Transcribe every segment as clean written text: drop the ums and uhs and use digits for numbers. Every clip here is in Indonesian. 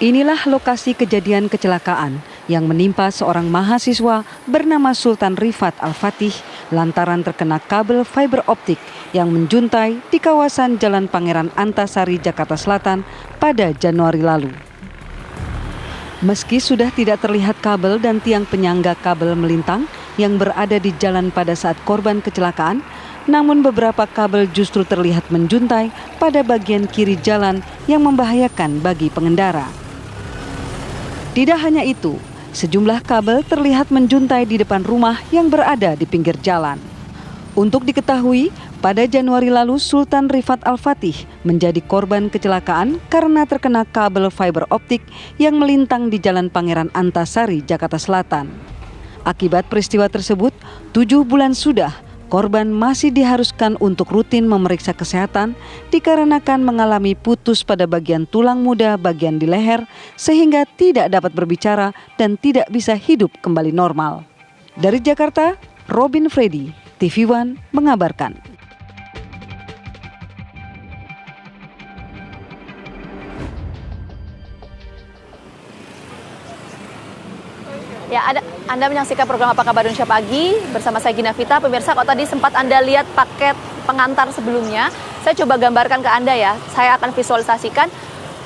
Inilah lokasi kejadian kecelakaan yang menimpa seorang mahasiswa bernama Sultan Rifat Al-Fatih lantaran terkena kabel fiber optik yang menjuntai di kawasan Jalan Pangeran Antasari, Jakarta Selatan pada Januari lalu. Meski sudah tidak terlihat kabel dan tiang penyangga kabel melintang yang berada di jalan pada saat korban kecelakaan, namun beberapa kabel justru terlihat menjuntai pada bagian kiri jalan yang membahayakan bagi pengendara. Tidak hanya itu, sejumlah kabel terlihat menjuntai di depan rumah yang berada di pinggir jalan. Untuk diketahui, pada Januari lalu Sultan Rifat Al-Fatih menjadi korban kecelakaan karena terkena kabel fiber optik yang melintang di Jalan Pangeran Antasari, Jakarta Selatan. Akibat peristiwa tersebut, 7 bulan sudah korban masih diharuskan untuk rutin memeriksa kesehatan dikarenakan mengalami putus pada bagian tulang muda bagian di leher sehingga tidak dapat berbicara dan tidak bisa hidup kembali normal. Dari Jakarta, Robin Freddy, TV One mengabarkan. Ya, Anda menyaksikan program Apa Kabar Indonesia Pagi bersama saya Gina Vita. Pemirsa, kalau tadi sempat Anda lihat paket pengantar sebelumnya, saya coba gambarkan ke Anda ya. Saya akan visualisasikan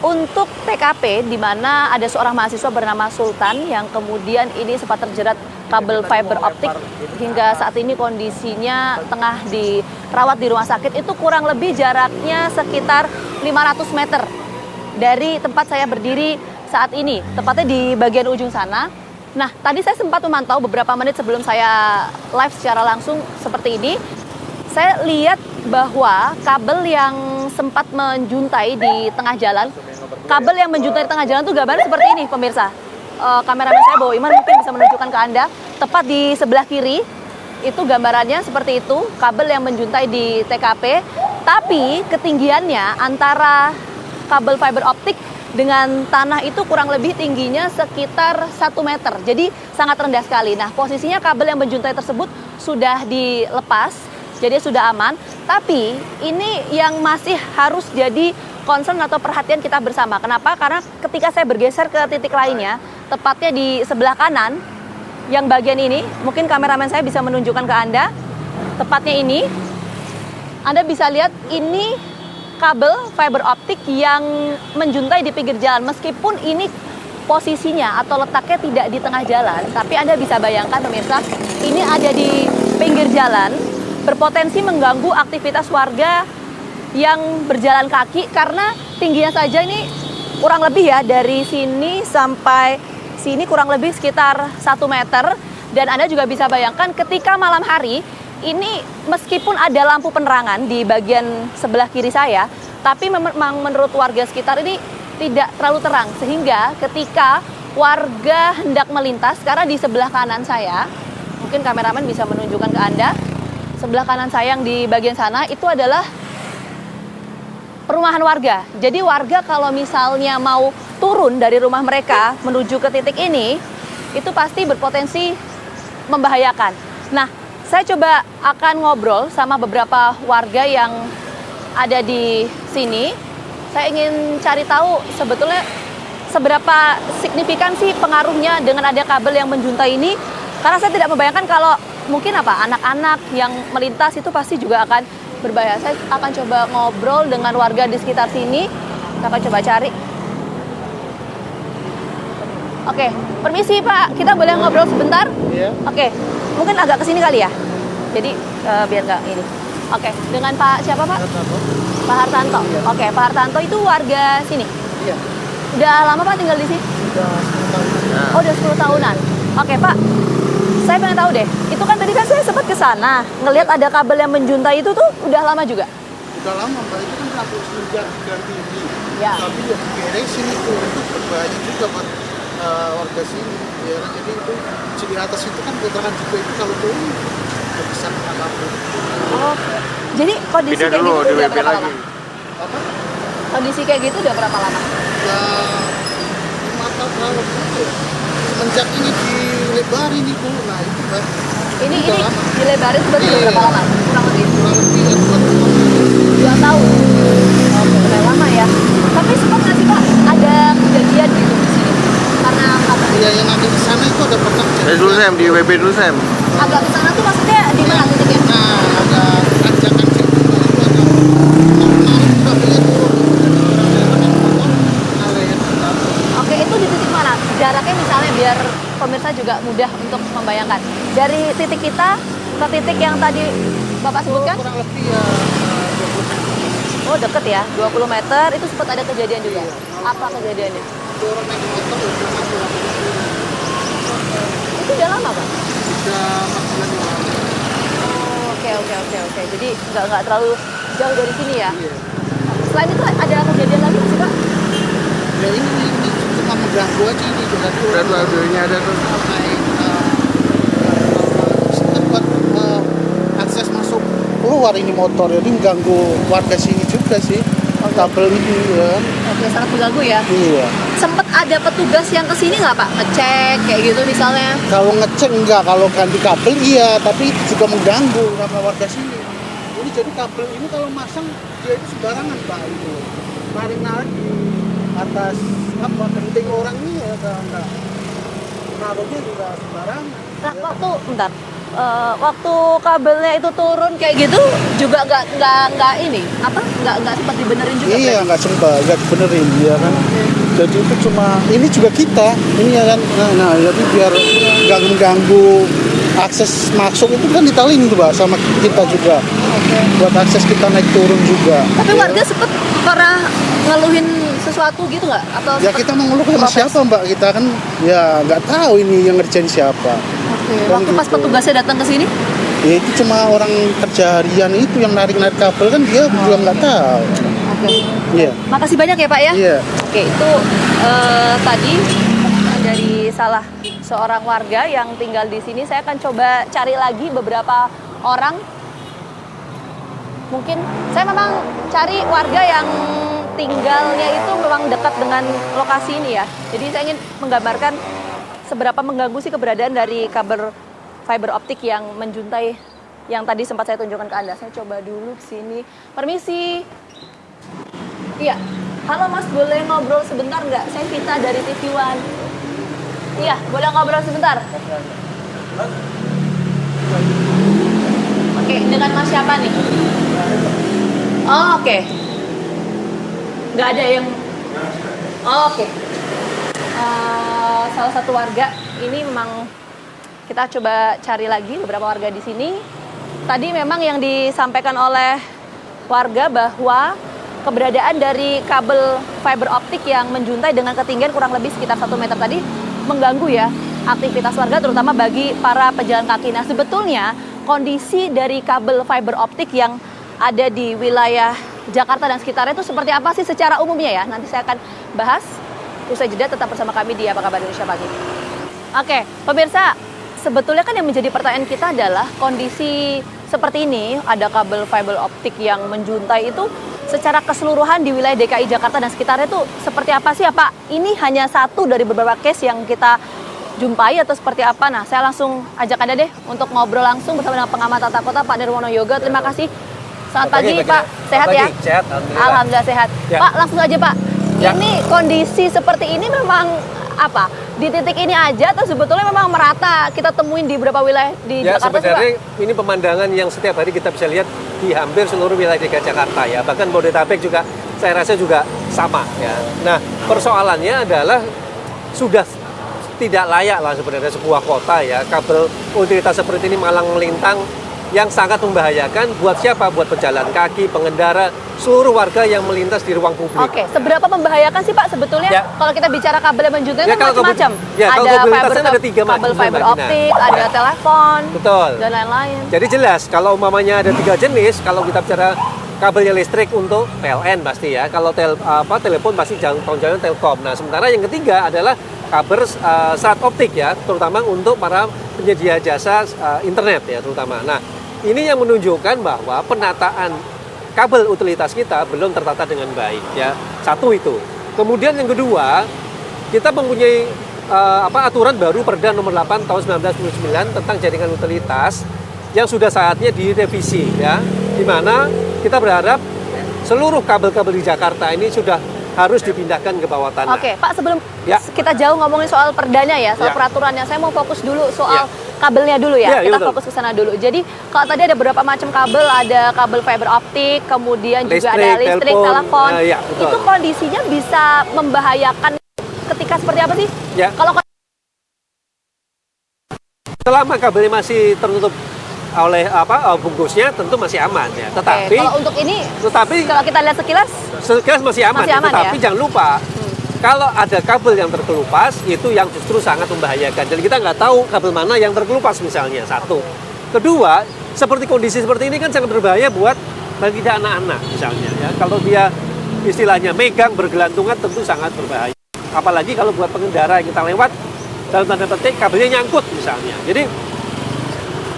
untuk TKP di mana ada seorang mahasiswa bernama Sultan yang kemudian ini sempat terjerat kabel fiber optik hingga saat ini kondisinya tengah dirawat di rumah sakit. Itu kurang lebih jaraknya sekitar 500 meter dari tempat saya berdiri saat ini, tepatnya di bagian ujung sana. Nah, tadi saya sempat memantau beberapa menit sebelum saya live secara langsung seperti ini. Saya lihat bahwa kabel yang sempat menjuntai di tengah jalan, kabel yang menjuntai di tengah jalan itu gambarnya seperti ini, pemirsa. Kameramen saya Bawa Iman mungkin bisa menunjukkan ke Anda. Tepat di sebelah kiri, itu gambarannya seperti itu, kabel yang menjuntai di TKP. Tapi ketinggiannya antara kabel fiber optik dengan tanah itu kurang lebih tingginya sekitar 1 meter. Jadi sangat rendah sekali. Nah, posisinya kabel yang menjuntai tersebut sudah dilepas, jadi sudah aman. Tapi ini yang masih harus jadi concern atau perhatian kita bersama. Kenapa? Karena ketika saya bergeser ke titik lainnya, tepatnya di sebelah kanan, yang bagian ini, mungkin kameramen saya bisa menunjukkan ke Anda, tepatnya ini, Anda bisa lihat ini kabel fiber optik yang menjuntai di pinggir jalan. Meskipun ini posisinya atau letaknya tidak di tengah jalan, tapi Anda bisa bayangkan pemirsa, ini ada di pinggir jalan, berpotensi mengganggu aktivitas warga yang berjalan kaki karena tingginya saja ini kurang lebih ya, dari sini sampai sini kurang lebih sekitar 1 meter. Dan Anda juga bisa bayangkan ketika malam hari, ini meskipun ada lampu penerangan di bagian sebelah kiri saya, tapi memang menurut warga sekitar ini tidak terlalu terang. Sehingga ketika warga hendak melintas, karena di sebelah kanan saya, mungkin kameramen bisa menunjukkan ke Anda, sebelah kanan saya yang di bagian sana itu adalah perumahan warga. Jadi warga kalau misalnya mau turun dari rumah mereka menuju ke titik ini, itu pasti berpotensi membahayakan. Nah, saya coba akan ngobrol sama beberapa warga yang ada di sini. Saya ingin cari tahu sebetulnya seberapa signifikan sih pengaruhnya dengan ada kabel yang menjuntai ini. Karena saya tidak membayangkan kalau mungkin anak-anak yang melintas itu pasti juga akan berbahaya. Saya akan coba ngobrol dengan warga di sekitar sini. Kita akan coba cari. Oke, permisi Pak, kita boleh ngobrol sebentar? Iya. Oke, mungkin agak kesini kali ya? Jadi biar nggak ini. Oke, dengan Pak siapa Pak? Pak Hartanto. Iya. Oke, Pak Hartanto itu warga sini? Iya. Udah lama Pak tinggal di sini? Udah 10 tahunan. Oh, udah 10 tahunan. Oke Pak, saya pengen tahu deh, itu kan tadi kan saya sempat ke sana, ngelihat ada kabel yang menjuntai itu tuh udah lama juga? Udah lama, Mbak. Itu kan kabel semenjak ganti ini. Ya. Tapi ya beresin itu berbahaya juga buat warga sini. Ya, jadi itu di atas itu kan getaran juga itu kalau turun nggak bisa kena kabel. Oh, jadi kondisi kayak gitu udah berapa lama? Apa? Kondisi kayak gitu udah berapa lama? Ya 5 tahun lalu gitu ya. Semenjak ini dilebarin itu, nah itu Mbak. Ini lama. dilebarin berarti udah berapa lama? Kurang lebih? Kurang lebih ya 2 tahun. Oh, udah lama ya. Tapi sempat nggak sih Pak ada kejadian gitu Dulsem, di WB Dulsem. Agak ke sana tuh maksudnya di mana titiknya? Nah, ada tanjakan situ, itu ada kemarin Oke, itu di titik mana? Jaraknya misalnya biar pemirsa juga mudah untuk membayangkan. Dari titik kita ke titik yang tadi Bapak sebutkan? kurang lebih ya 20 Oh, deket ya, 20 meter. Itu sempat ada kejadian juga. Apa kejadiannya? itu orang naik motor ya cuma kurang Itu udah lama, Pak? udah 4 bulan yang lalu. Oh, oke. Jadi nggak terlalu jauh dari sini ya. Iya. Selain itu ada kejadian lagi nggak sih, Pak? Ya ini cuma mengganggu aja ini jadi Dan lagunya ada tuh. naik buat akses masuk keluar ini motor jadi mengganggu warga sini juga sih kabel ini ya. Oke, sangat mengganggu ya. Iya. Sempet ada petugas yang kesini nggak, Pak? Ngecek kayak gitu misalnya? Kalau ngecek enggak, kalau ganti kabel iya, tapi juga mengganggu sama warga sini. Ini jadi kabel ini kalau masang dia itu sembarangan Pak itu. Narik-narik di atas apa genting orang ini ya enggak. Naruhnya juga sembarangan. Nah, ya. waktu kabelnya itu turun kayak gitu juga nggak ini apa nggak sempat dibenerin juga Iya, berarti? nggak sempat, nggak dibenerin ya kan. Jadi itu cuma ini juga kita, ini ya kan. Nah, jadi biar nggak mengganggu akses masuk itu kan ditalin tuh Pak sama kita juga. Buat akses kita naik turun juga. Tapi Ya. warga sempet pernah ngeluhin sesuatu gitu nggak? Atau Ya sempet kita mau ngeluh sama protes? siapa Mbak? Kita kan ya nggak tahu ini yang ngerjain siapa. Oke. Kan Waktu pas gitu. petugasnya datang ke sini? Ya itu cuma orang kerja harian itu yang narik-narik kabel kan dia juga nggak tahu. Oke. Iya. Makasih banyak ya Pak ya. Iya. Oke, itu tadi dari salah seorang warga yang tinggal di sini. Saya akan coba cari lagi beberapa orang. Mungkin saya memang cari warga yang tinggalnya itu memang dekat dengan lokasi ini ya. Jadi saya ingin menggambarkan seberapa mengganggu sih keberadaan dari kabel fiber optik yang menjuntai yang tadi sempat saya tunjukkan ke Anda. Saya coba dulu ke sini. Permisi. Iya. Halo Mas, boleh ngobrol sebentar nggak? Saya Vita dari TV One. Iya, boleh ngobrol sebentar? Oke, dengan Mas siapa nih? Oh, oke. Nggak ada yang... Oh, oke. Salah satu warga, ini memang kita coba cari lagi beberapa warga di sini. Tadi memang yang disampaikan oleh warga bahwa keberadaan dari kabel fiber optik yang menjuntai dengan ketinggian kurang lebih sekitar 1 meter tadi mengganggu ya aktivitas warga terutama bagi para pejalan kaki. Nah sebetulnya kondisi dari kabel fiber optik yang ada di wilayah Jakarta dan sekitarnya itu seperti apa sih secara umumnya ya? Nanti saya akan bahas usai jeda, tetap bersama kami di Apa Kabar Indonesia Pagi. Oke, pemirsa, sebetulnya kan yang menjadi pertanyaan kita adalah kondisi seperti ini, ada kabel fiber optik yang menjuntai itu secara keseluruhan di wilayah DKI Jakarta dan sekitarnya itu seperti apa sih? Apa ini hanya satu dari beberapa case yang kita jumpai atau seperti apa? Nah, saya langsung ajak Anda deh untuk ngobrol langsung bersama dengan pengamat tata kota Pak Nirwono Yoga. Terima kasih. Selamat pagi, Pak. Sehat ya? Sehat, Alhamdulillah sehat. Ya. Pak, langsung aja Pak. Ya. Ini kondisi seperti ini memang apa? Di titik ini aja atau sebetulnya memang merata kita temuin di beberapa wilayah di Ya, Jakarta sih, Pak? sebenarnya ini pemandangan yang setiap hari kita bisa lihat di hampir seluruh wilayah DKI Jakarta ya. Bahkan Bodetabek juga saya rasa juga sama ya. Nah, persoalannya adalah sudah tidak layak lah sebenarnya sebuah kota ya. Kabel utilitas seperti ini malang melintang yang sangat membahayakan buat siapa? Buat pejalan kaki, pengendara, seluruh warga yang melintas di ruang publik. Oke, seberapa membahayakan sih Pak sebetulnya Ya. kalau kita bicara kabel yang menjuntai Ya, kan kalau macam-macam. ya, kalau kabel lintasan ada 3 kabel macam, fiber Mbak Gina. optik, ada Ya. telepon, Betul. dan lain-lain. Jadi jelas kalau umpamanya ada 3 jenis, kalau kita bicara kabelnya listrik untuk PLN pasti ya. Kalau telepon pasti tanggung Telkom. Nah, sementara yang ketiga adalah kabel serat optik ya, terutama untuk para penyedia jasa internet ya terutama. Nah, ini yang menunjukkan bahwa penataan kabel utilitas kita belum tertata dengan baik ya. Satu itu. Kemudian yang kedua, kita mempunyai aturan baru Perda nomor 8 tahun 1999 tentang jaringan utilitas yang sudah saatnya direvisi ya. Di mana kita berharap seluruh kabel-kabel di Jakarta ini sudah harus dipindahkan ke bawah tanah. Oke, Pak, sebelum Ya. kita jauh ngomongin soal perdanya ya, soal Ya. peraturannya, saya mau fokus dulu soal Ya. kabelnya dulu ya. Ya, Kita betul. fokus ke sana dulu. Jadi, kalau tadi ada beberapa macam kabel, ada kabel fiber optik, kemudian juga ada listrik, telepon. Ya, betul. Itu kondisinya bisa membahayakan ketika seperti apa sih? Ya. Kalau Selama kabelnya masih tertutup oleh bungkusnya, tentu masih aman ya. Oke, Tetapi kalau untuk ini, tetapi kalau kita lihat sekilas, sekilas masih aman. Masih aman, Tetapi ya? jangan lupa, kalau ada kabel yang terkelupas, itu yang justru sangat membahayakan. Dan kita nggak tahu kabel mana yang terkelupas misalnya, satu. Kedua, seperti kondisi seperti ini kan sangat berbahaya buat bagi anak-anak misalnya. Ya. Kalau dia istilahnya megang bergelantungan tentu sangat berbahaya. Apalagi kalau buat pengendara yang kita lewat, dalam tanda petik kabelnya nyangkut misalnya. Jadi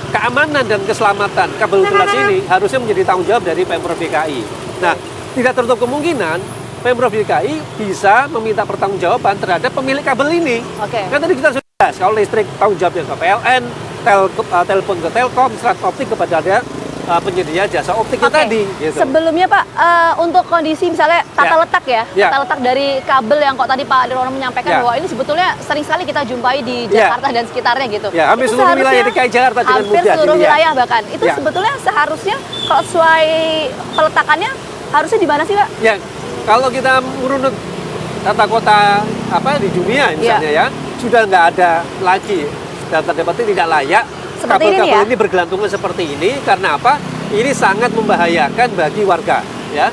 keamanan dan keselamatan kabel utilasi ini harusnya menjadi tanggung jawab dari Pemprov DKI. Nah, tidak tertutup kemungkinan Pemprov DKI bisa meminta pertanggungjawaban terhadap pemilik kabel ini. Oke. Kan tadi kita sudah bahas, kalau listrik tanggung jawabnya ke PLN, telepon ke Telkom, serat optik kepada penyedia jasa optik Oke. tadi. Gitu. Sebelumnya Pak, untuk kondisi misalnya tata letak ya, Ya. tata letak dari kabel yang kok tadi Pak Nirwono menyampaikan Ya. bahwa ini sebetulnya sering sekali kita jumpai di Ya. Jakarta dan sekitarnya gitu. Ya, hampir Itu seluruh seharusnya wilayah DKI Jakarta dengan hampir mudah seluruh dilihat. wilayah bahkan. Itu Ya. sebetulnya seharusnya kalau sesuai peletakannya harusnya di mana sih Pak? Ya, kalau kita merunut tata kota di dunia misalnya ya, sudah nggak ada lagi dalam tanda petik tidak layak Seperti ini kabel-kabel ya? ini bergelantungan seperti ini. Karena apa? Ini sangat membahayakan bagi warga ya.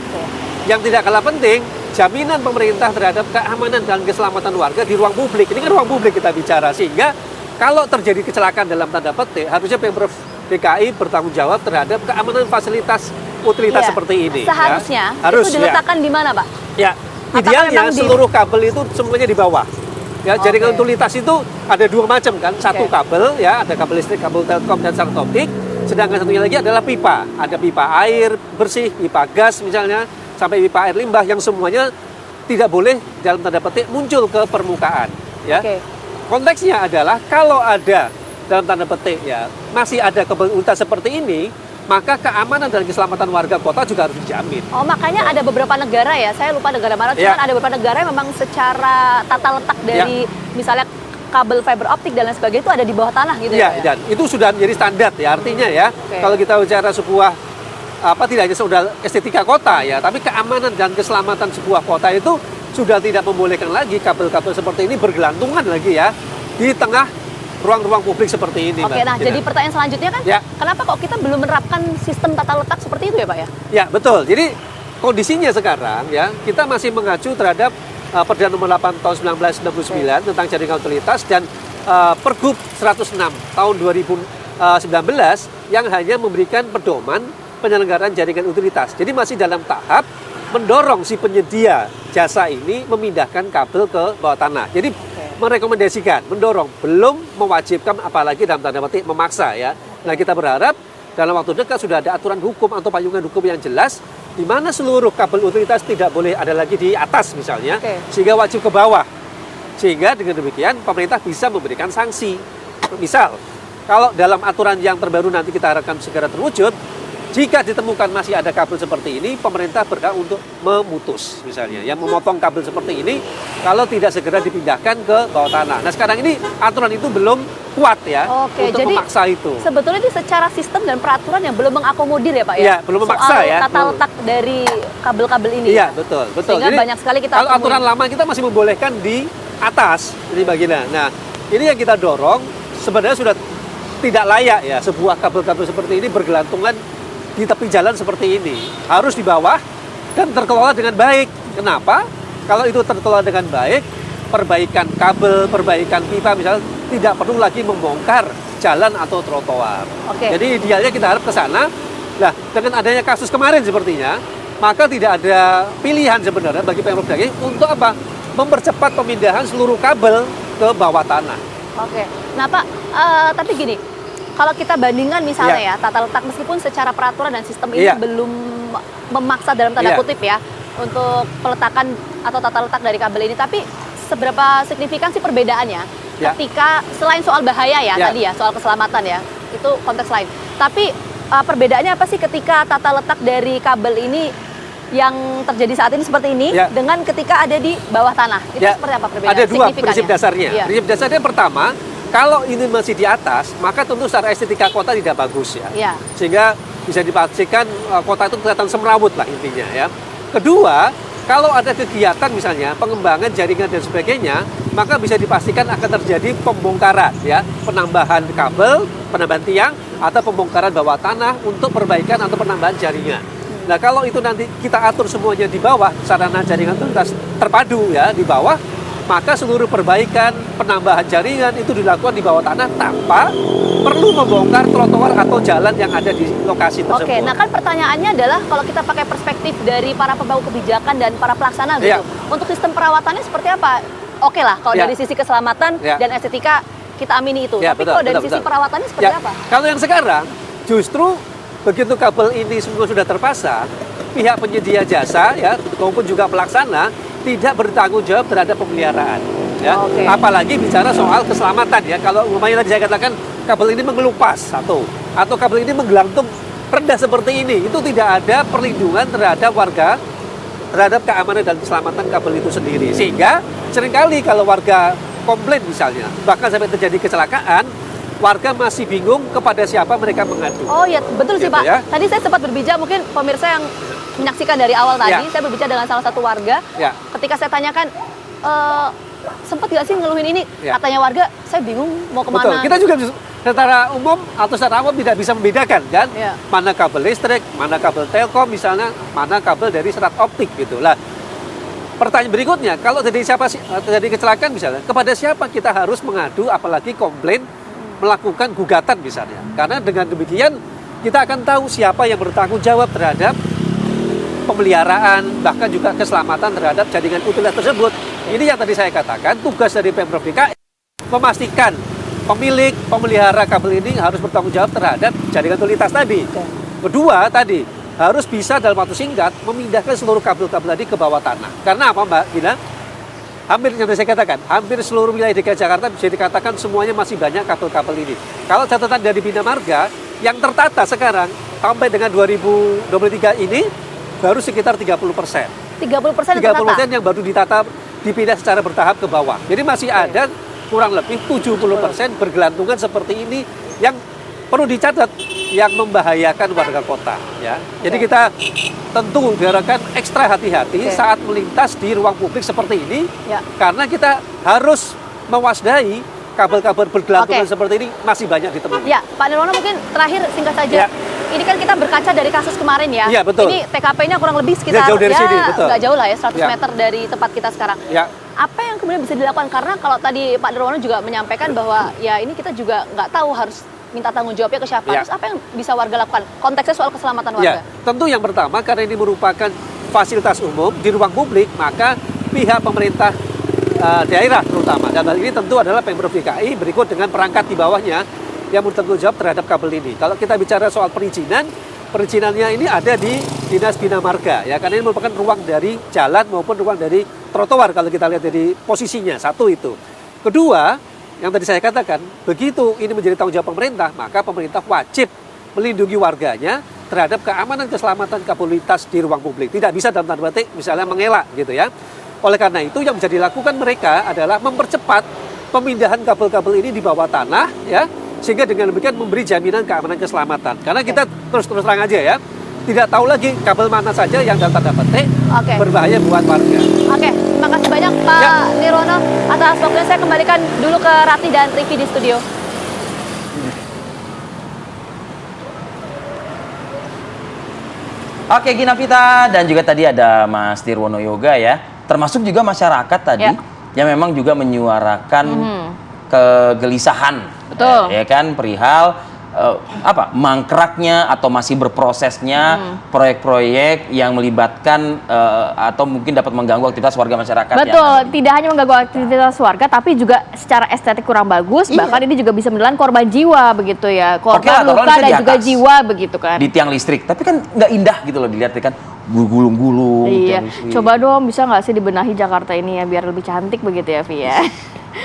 Yang tidak kalah penting, jaminan pemerintah terhadap keamanan dan keselamatan warga di ruang publik. Ini kan ruang publik kita bicara, sehingga kalau terjadi kecelakaan dalam tanda petik, harusnya Pemprov DKI bertanggung jawab terhadap keamanan fasilitas utilitas Iya. seperti ini. Seharusnya ya. Harus itu diletakkan di mana Pak? Ya, Apakah idealnya memang di- seluruh kabel itu semuanya di bawah. Ya, jaringan Oke. utilitas itu ada dua macam kan, satu Oke. kabel ya, ada kabel listrik, kabel telkom dan serat optik. Sedangkan satunya lagi adalah pipa, ada pipa air bersih, pipa gas misalnya, sampai pipa air limbah yang semuanya tidak boleh dalam tanda petik muncul ke permukaan. Ya, Oke. konteksnya adalah kalau ada dalam tanda petik ya masih ada kabel utilitas seperti ini, maka keamanan dan keselamatan warga kota juga harus dijamin. Oh, makanya ada beberapa negara ya, saya lupa negara mana, Ya. cuman ada beberapa negara yang memang secara tata letak dari misalnya kabel fiber optik dan lain sebagainya itu ada di bawah tanah gitu Iya, ya. dan itu sudah menjadi standar ya, artinya ya, Oke. kalau kita bicara sebuah tidak hanya sudah estetika kota ya, tapi keamanan dan keselamatan sebuah kota itu sudah tidak membolehkan lagi kabel-kabel seperti ini bergelantungan lagi ya di tengah ruang-ruang publik seperti ini. Oke, Mbak nah Gina. jadi pertanyaan selanjutnya kan, Ya. kenapa kok kita belum menerapkan sistem tata letak seperti itu ya Pak ya? Ya, betul. Jadi kondisinya sekarang ya, kita masih mengacu terhadap Perda Nomor 8 tahun 1999 tentang jaringan utilitas dan Pergub 106 tahun 2019 yang hanya memberikan pedoman penyelenggaraan jaringan utilitas. Jadi masih dalam tahap mendorong si penyedia jasa ini memindahkan kabel ke bawah tanah. Jadi merekomendasikan, mendorong, belum mewajibkan, apalagi dalam tanda petik memaksa ya. Nah, kita berharap dalam waktu dekat sudah ada aturan hukum atau payungan hukum yang jelas di mana seluruh kabel utilitas tidak boleh ada lagi di atas misalnya, Oke. sehingga wajib ke bawah. Sehingga dengan demikian pemerintah bisa memberikan sanksi. Misal, kalau dalam aturan yang terbaru nanti kita harapkan segera terwujud, jika ditemukan masih ada kabel seperti ini, pemerintah berhak untuk memutus misalnya, yang memotong kabel seperti ini kalau tidak segera dipindahkan ke bawah tanah. Nah, sekarang ini aturan itu belum kuat ya Oke, untuk jadi memaksa itu. Sebetulnya ini secara sistem dan peraturan yang belum mengakomodir ya Pak ya? Iya, belum memaksa soal ya. tata letak dari kabel-kabel ini. Iya, betul, betul. Sehingga banyak sekali kita kalau aturan lama kita masih membolehkan di atas, ini bagian. Nah, ini yang kita dorong sebenarnya sudah tidak layak ya sebuah kabel-kabel seperti ini bergelantungan di tepi jalan seperti ini. Harus di bawah dan terkelola dengan baik. Kenapa? Kalau itu terkelola dengan baik, perbaikan kabel, perbaikan pipa misalnya tidak perlu lagi membongkar jalan atau trotoar. Oke. Jadi idealnya kita harap ke sana. Nah, dengan adanya kasus kemarin sepertinya, maka tidak ada pilihan sebenarnya bagi Pemprov DKI untuk apa? Mempercepat pemindahan seluruh kabel ke bawah tanah. Oke. Nah Pak, tapi gini, kalau kita bandingkan misalnya ya tata letak meskipun secara peraturan dan sistem ini Iya. belum memaksa dalam tanda Iya. kutip ya untuk peletakan atau tata letak dari kabel ini, tapi seberapa signifikan sih perbedaannya Ya. ketika selain soal bahaya ya Ya. tadi ya, soal keselamatan ya, itu konteks lain. Tapi perbedaannya apa sih ketika tata letak dari kabel ini yang terjadi saat ini seperti ini Ya. dengan ketika ada di bawah tanah. Itu Ya, seperti apa perbedaannya? ada dua Signifikannya? prinsip dasarnya. Iya. Prinsip dasarnya pertama, kalau ini masih di atas, maka tentu secara estetika kota tidak bagus ya. Iya. Sehingga bisa dipastikan kota itu kelihatan semrawut lah intinya ya. Kedua, kalau ada kegiatan misalnya pengembangan jaringan dan sebagainya, maka bisa dipastikan akan terjadi pembongkaran ya, penambahan kabel, penambahan tiang atau pembongkaran bawah tanah untuk perbaikan atau penambahan jaringan. Nah, kalau itu nanti kita atur semuanya di bawah, sarana jaringan tuntas terpadu ya di bawah, maka seluruh perbaikan, penambahan jaringan itu dilakukan di bawah tanah tanpa perlu membongkar trotoar atau jalan yang ada di lokasi tersebut. Oke, nah kan pertanyaannya adalah kalau kita pakai perspektif dari para pembawa kebijakan dan para pelaksana gitu, Iya. untuk sistem perawatannya seperti apa? Oke lah, kalau Iya. dari sisi keselamatan Iya. dan estetika kita amini itu. Ya, Tapi betul, kalau dari betul, sisi betul. perawatannya seperti Ya, apa? kalau yang sekarang justru begitu kabel ini semua sudah terpasang, pihak penyedia jasa ya maupun juga pelaksana tidak bertanggung jawab terhadap pemeliharaan. Ya. Oke. Apalagi bicara soal keselamatan ya. Kalau umpamanya tadi saya katakan kabel ini mengelupas atau kabel ini menggelantung rendah seperti ini, itu tidak ada perlindungan terhadap warga terhadap keamanan dan keselamatan kabel itu sendiri. Sehingga seringkali kalau warga komplain misalnya, bahkan sampai terjadi kecelakaan, warga masih bingung kepada siapa mereka mengadu. Oh ya, betul sih Gitu Pak. ya. Tadi saya sempat berbicara, mungkin pemirsa yang menyaksikan dari awal tadi, Ya. saya berbicara dengan salah satu warga. Ya. Ketika saya tanyakan, sempat nggak sih ngeluhin ini? Ya. Katanya warga, saya bingung mau kemana. Betul, kita juga secara umum atau secara awam tidak bisa membedakan kan, Ya. mana kabel listrik, mana kabel telkom misalnya, mana kabel dari serat optik gitu lah. Pertanyaan berikutnya, kalau terjadi kecelakaan misalnya, kepada siapa kita harus mengadu, apalagi komplain, melakukan gugatan misalnya. Karena dengan demikian kita akan tahu siapa yang bertanggung jawab terhadap pemeliharaan, bahkan juga keselamatan terhadap jaringan utilitas tersebut. Ini yang tadi saya katakan, tugas dari Pemprov DKI memastikan pemilik, pemelihara kabel ini harus bertanggung jawab terhadap jaringan utilitas tadi. Kedua tadi, harus bisa dalam waktu singkat memindahkan seluruh kabel-kabel tadi ke bawah tanah. Karena apa Mbak Gina? Hampir yang saya katakan, hampir seluruh wilayah DKI Jakarta bisa dikatakan semuanya masih banyak kabel-kabel ini. Kalau catatan dari Bina Marga, yang tertata sekarang sampai dengan 2023 ini baru sekitar 30%. 30% yang tertata. 30% yang baru ditata, dipindah secara bertahap ke bawah. Jadi masih ada kurang lebih 70% bergelantungan seperti ini yang perlu dicatat, yang membahayakan warga kota ya. Jadi kita tentu diharapkan ekstra hati-hati saat melintas di ruang publik seperti ini Ya. karena kita harus mewaspadai kabel-kabel bergelantungan Oke. seperti ini masih banyak ditemukan. Ya, Pak Nirwono mungkin terakhir singkat saja. Ya. Ini kan kita berkaca dari kasus kemarin ya. Iya, betul. Ini TKP-nya kurang lebih sekitar Ya, jauh dari sini, betul. nggak jauh lah ya, 100 Ya. meter dari tempat kita sekarang. Ya. Apa yang kemudian bisa dilakukan? Karena kalau tadi Pak Nirwono juga menyampaikan bahwa ya ini kita juga nggak tahu harus minta tanggung jawabnya ke siapa. Ya. Terus apa yang bisa warga lakukan? Konteksnya soal keselamatan warga. Ya, tentu yang pertama karena ini merupakan fasilitas umum di ruang publik, maka pihak pemerintah daerah terutama, dan hal ini tentu adalah Pemprov DKI berikut dengan perangkat di bawahnya yang bertanggung jawab terhadap kabel ini. Kalau kita bicara soal perizinannya ini ada di Dinas Bina Marga, ya, karena ini merupakan ruang dari jalan maupun ruang dari trotoar kalau kita lihat dari posisinya, satu itu. Kedua, yang tadi saya katakan, begitu ini menjadi tanggung jawab pemerintah, maka pemerintah wajib melindungi warganya terhadap keamanan keselamatan kabel lintas di ruang publik. Tidak bisa dalam tanda petik misalnya mengelak gitu ya. Oleh karena itu yang bisa dilakukan mereka adalah mempercepat pemindahan kabel-kabel ini di bawah tanah ya, sehingga dengan demikian memberi jaminan keamanan keselamatan. Karena kita terus terang aja ya, tidak tahu lagi kabel mana saja yang dalam tanda petik Oke. berbahaya buat warga. Oke, terima kasih banyak Pak Ya. Nirwono atas waktunya. Saya kembalikan dulu ke Rati dan Ricky di studio. Oke, Gina Vita, dan juga tadi ada Mas Nirwono Yoga ya, termasuk juga masyarakat tadi Ya. yang memang juga menyuarakan kegelisahan, Betul. ya kan, perihal mangkraknya atau masih berprosesnya proyek-proyek yang melibatkan atau mungkin dapat mengganggu aktivitas warga masyarakat. Betul, tidak hanya mengganggu aktivitas warga, tapi juga secara estetik kurang bagus. Iya. Bahkan ini juga bisa menelan korban jiwa begitu ya, Oke korban lah, kalau luka bisa dan di juga atas. jiwa begitu kan. Di tiang listrik, tapi kan nggak indah gitu loh dilihat kan, gulung-gulung. Iya, tiang listrik. coba dong bisa nggak sih dibenahi Jakarta ini ya biar lebih cantik begitu ya, Vi ya.